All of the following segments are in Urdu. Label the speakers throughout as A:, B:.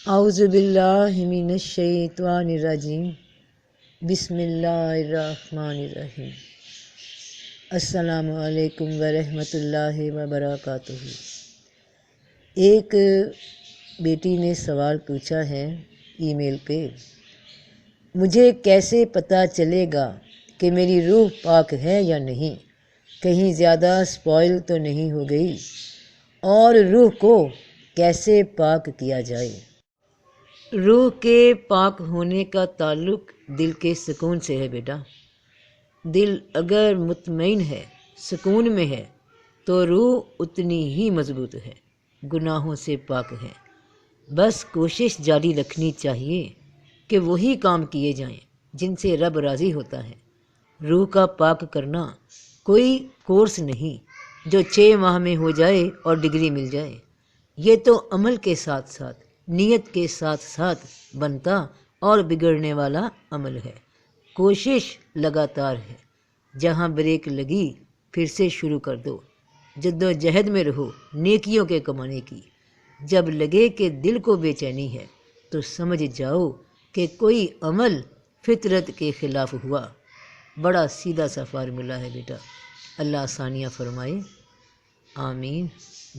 A: اعوذ باللہ من الشیطان الرجیم، بسم اللہ الرحمن الرحیم۔ السلام علیکم ورحمۃ اللہ وبرکاتہ۔ ایک بیٹی نے سوال پوچھا ہے ای میل پہ، مجھے کیسے پتہ چلے گا کہ میری روح پاک ہے یا نہیں، کہیں زیادہ سپوائل تو نہیں ہو گئی، اور روح کو کیسے پاک کیا جائے؟ روح کے پاک ہونے کا تعلق دل کے سکون سے ہے بیٹا۔ دل اگر مطمئن ہے، سکون میں ہے، تو روح اتنی ہی مضبوط ہے، گناہوں سے پاک ہے۔ بس کوشش جاری رکھنی چاہیے کہ وہی کام کیے جائیں جن سے رب راضی ہوتا ہے۔ روح کا پاک کرنا کوئی کورس نہیں جو 6 ماہ میں ہو جائے اور ڈگری مل جائے۔ یہ تو عمل کے ساتھ ساتھ، نیت کے ساتھ ساتھ بنتا اور بگڑنے والا عمل ہے۔ کوشش لگاتار ہے، جہاں بریک لگی پھر سے شروع کر دو۔ جد و جہد میں رہو نیکیوں کے کمانے کی۔ جب لگے کہ دل کو بے چینی ہے تو سمجھ جاؤ کہ کوئی عمل فطرت کے خلاف ہوا۔ بڑا سیدھا سا فارمولہ ہے بیٹا۔ اللہ آسانیاں فرمائے، آمین،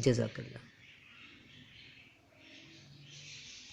A: جزاک اللہ۔